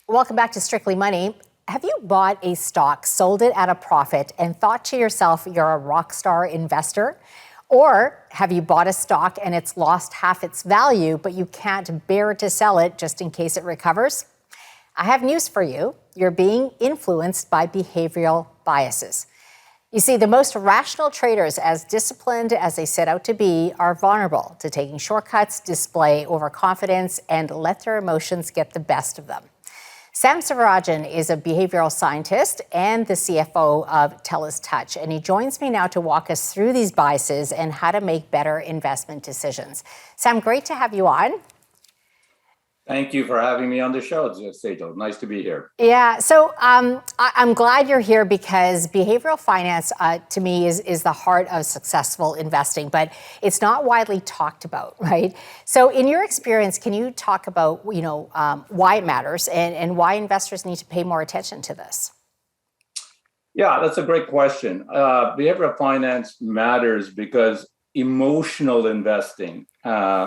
Welcome back to Strictly Money. Have you bought a stock, sold it at a profit, and thought to yourself you're a rock star investor? Or have you bought a stock and it's lost half its value, but you can't bear to sell it just in case it recovers? I have news for you. You're being influenced by behavioral biases. You see, the most rational traders, as disciplined as they set out to be, are vulnerable to taking shortcuts, display overconfidence, and let their emotions get the best of them. Sam Sivarajan is a behavioral scientist and the CFO of TELUS Touch, and he joins me now to walk us through these biases and how to make better investment decisions. Sam, great to have you on. Thank you for having me on the show, Sejal. Nice to be here. Yeah, so I'm glad you're here because behavioral finance, to me, is the heart of successful investing, but it's not widely talked about, right? So in your experience, can you talk about, why it matters and why investors need to pay more attention to this? Yeah, that's a great question. Behavioral finance matters because emotional investing,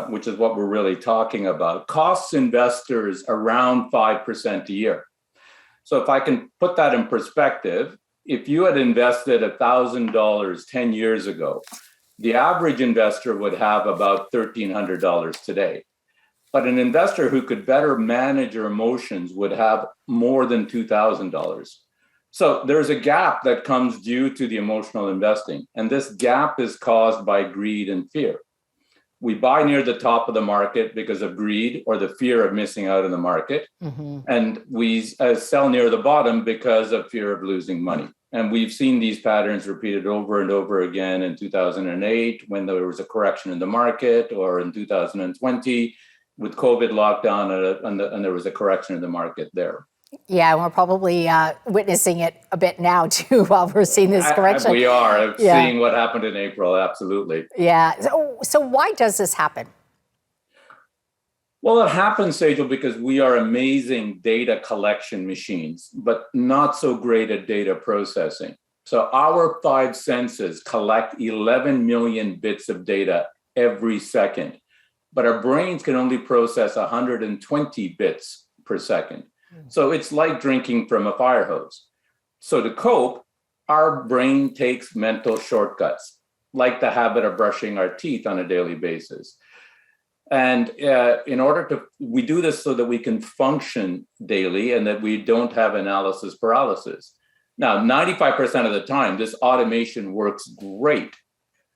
which is what we're really talking about, costs investors around 5% a year. So if I can put that in perspective, if you had invested $1,000 10 years ago, the average investor would have about $1,300 today. But an investor who could better manage your emotions would have more than $2,000. So there's a gap that comes due to the emotional investing, and this gap is caused by greed and fear. We buy near the top of the market because of greed or the fear of missing out in the market, and we sell near the bottom because of fear of losing money. And we've seen these patterns repeated over and over again in 2008 when there was a correction in the market, or in 2020 with COVID lockdown, and there was a correction in the market there. Yeah, we're probably witnessing it a bit now, too, while we're seeing this correction. We are seeing what happened in April, absolutely. Yeah. So why does this happen? Well, it happens, Sejal, because we are amazing data collection machines, but not so great at data processing. So our five senses collect 11 million bits of data every second, but our brains can only process 120 bits per second. So it's like drinking from a fire hose. So to cope, our brain takes mental shortcuts, like the habit of brushing our teeth on a daily basis. And we do this so that we can function daily and that we don't have analysis paralysis. Now, 95% of the time, this automation works great,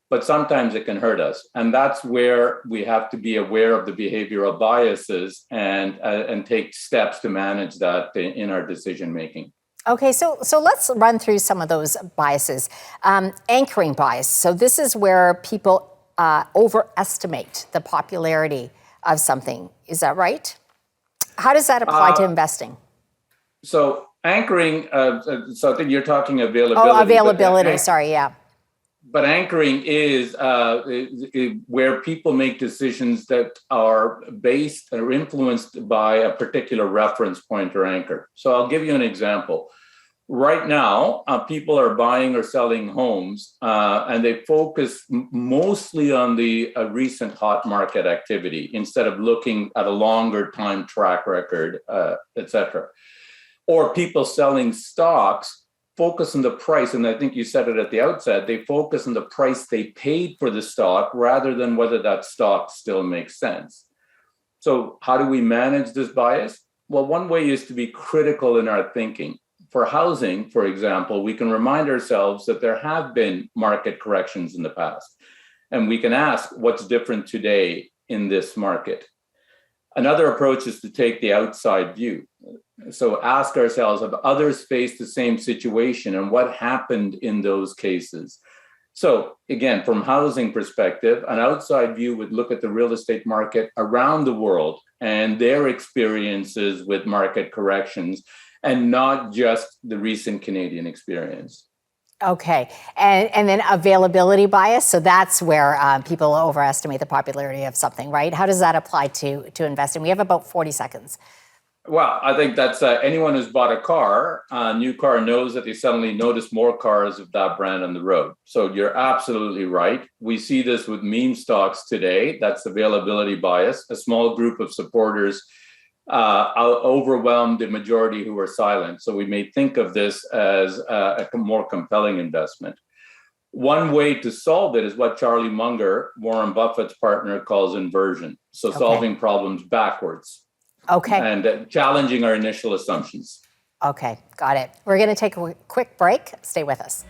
but sometimes it can hurt us. And that's where we have to be aware of the behavioral biases and take steps to manage that in our decision making. Okay, so let's run through some of those biases. Anchoring bias. So this is where people overestimate the popularity of something. Is that right? How does that apply to investing? So anchoring, so I think you're talking availability. Oh, availability, sorry, yeah. But anchoring is where people make decisions that are based or influenced by a particular reference point or anchor. So I'll give you an example. Right now, people are buying or selling homes, and they focus mostly on the recent hot market activity instead of looking at a longer time track record, et cetera. Or people selling stocks focus on the price, and I think you said it at the outset, they focus on the price they paid for the stock rather than whether that stock still makes sense. So how do we manage this bias? Well, one way is to be critical in our thinking. For housing, for example, we can remind ourselves that there have been market corrections in the past, and we can ask what's different today in this market. Another approach is to take the outside view. So ask ourselves, have others faced the same situation and what happened in those cases? So again, from housing perspective, an outside view would look at the real estate market around the world and their experiences with market corrections and not just the recent Canadian experience. Okay, and then availability bias. So that's where people overestimate the popularity of something, right? How does that apply to investing? We have about 40 seconds. Well, I think that's anyone who's bought a new car knows that they suddenly notice more cars of that brand on the road. So you're absolutely right. We see this with meme stocks today. That's availability bias. A small group of supporters overwhelmed the majority who were silent. So we may think of this as a more compelling investment. One way to solve it is what Charlie Munger, Warren Buffett's partner, calls inversion. So solving problems backwards. Okay. And challenging our initial assumptions. Okay, got it. We're going to take a quick break. Stay with us.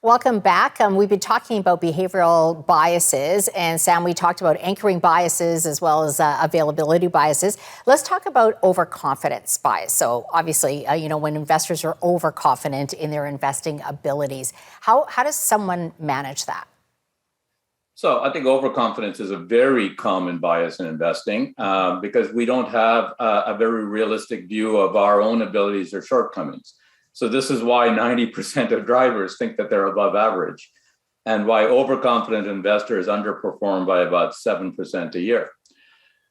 Welcome back. We've been talking about behavioral biases, and Sam, we talked about anchoring biases as well as availability biases. Let's talk about overconfidence bias. So obviously, when investors are overconfident in their investing abilities, how does someone manage that? So I think overconfidence is a very common bias in investing because we don't have a very realistic view of our own abilities or shortcomings. So this is why 90% of drivers think that they're above average, and why overconfident investors underperform by about 7% a year.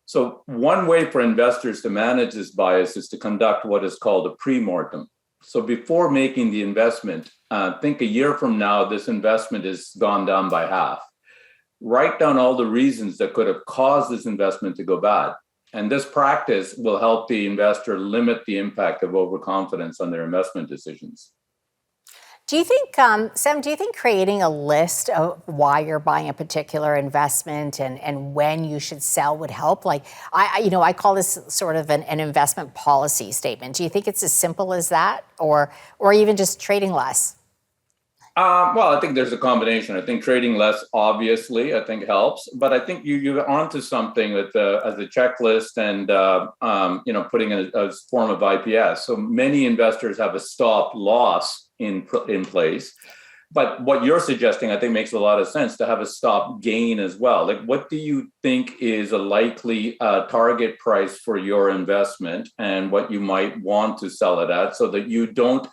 So one way for investors to manage this bias is to conduct what is called a pre-mortem. So before making the investment, think a year from now, this investment has gone down by half. Write down all the reasons that could have caused this investment to go bad. And this practice will help the investor limit the impact of overconfidence on their investment decisions. Do you think, Sam, do you think creating a list of why you're buying a particular investment and when you should sell would help? Like, I call this sort of an investment policy statement. Do you think it's as simple as that, or even just trading less? Well, I think there's a combination. I think trading less, obviously, I think helps. But I think you're onto something with as a checklist and putting in a form of IPS. So many investors have a stop loss in place. But what you're suggesting, I think, makes a lot of sense, to have a stop gain as well. Like, what do you think is a likely target price for your investment, and what you might want to sell it at, so that you don't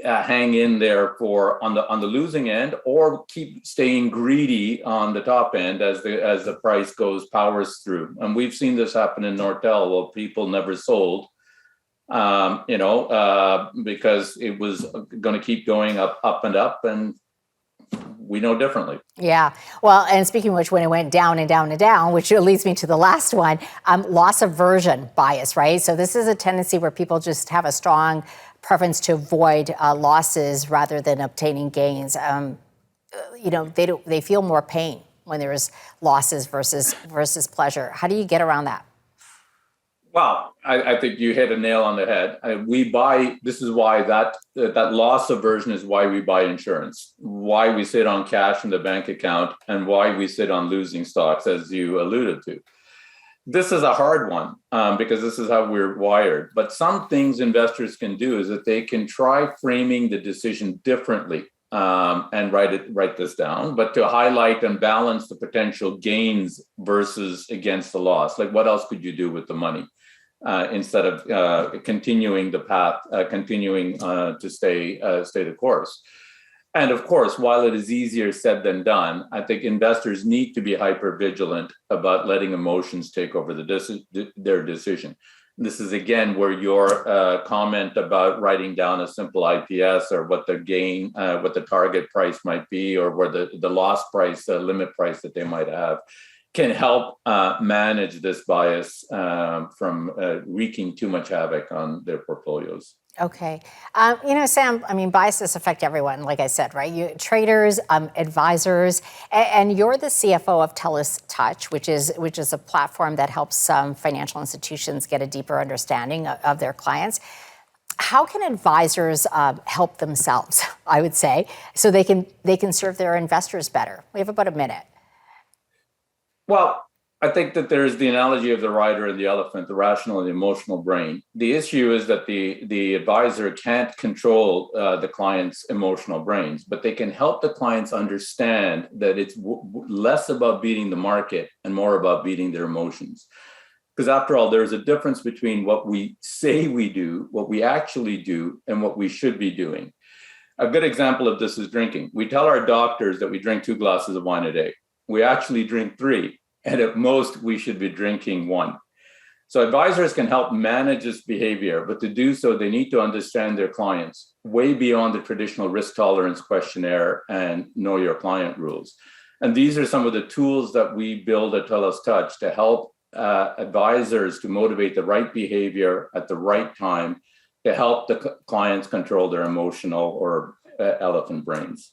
hang in there for on the losing end, or keep staying greedy on the top end as the price powers through. And we've seen this happen in Nortel, where people never sold, because it was going to keep going up and up, and we know differently. Yeah. Well, and speaking of which, when it went down and down and down, which leads me to the last one, loss aversion bias, right? So this is a tendency where people just have a strong preference to avoid losses rather than obtaining gains. They feel more pain when there's losses versus pleasure. How do you get around that? Well, I think you hit a nail on the head. This is why that loss aversion is why we buy insurance, why we sit on cash in the bank account, and why we sit on losing stocks, as you alluded to. This is a hard one because this is how we're wired. But some things investors can do is that they can try framing the decision differently and write this down, but to highlight and balance the potential gains versus against the loss. Like, what else could you do with the money instead of continuing the path, to stay the course? And of course, while it is easier said than done, I think investors need to be hyper vigilant about letting emotions take over their decision. This is, again, where your comment about writing down a simple IPS, or what the target price might be, or where the loss price, the limit price that they might have, can help manage this bias from wreaking too much havoc on their portfolios. Okay. Sam, biases affect everyone, like I said, right? Traders, advisors, and you're the CFO of TELUS Touch, which is a platform that helps some financial institutions get a deeper understanding of their clients. How can advisors help themselves, I would say, so they can serve their investors better? We have about a minute. Well, I think that there's the analogy of the rider and the elephant, the rational and the emotional brain. The issue is that the advisor can't control the client's emotional brains, but they can help the clients understand that it's less about beating the market and more about beating their emotions. Because after all, there's a difference between what we say we do, what we actually do, and what we should be doing. A good example of this is drinking. We tell our doctors that we drink 2 glasses of wine a day. We actually drink 3. And at most, we should be drinking 1. So advisors can help manage this behavior, but to do so, they need to understand their clients way beyond the traditional risk tolerance questionnaire and know your client rules. And these are some of the tools that we build at TELUS Touch to help advisors to motivate the right behavior at the right time to help the clients control their emotional or elephant brains.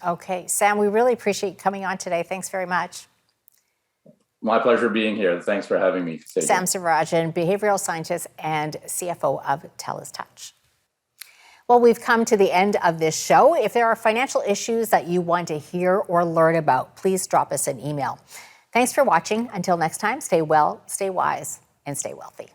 Okay, Sam, we really appreciate you coming on today. Thanks very much. My pleasure being here. Thanks for having me. Sam Sivarajan, behavioral scientist and CFO of TELUS Touch. Well, we've come to the end of this show. If there are financial issues that you want to hear or learn about, please drop us an email. Thanks for watching. Until next time, stay well, stay wise, and stay wealthy.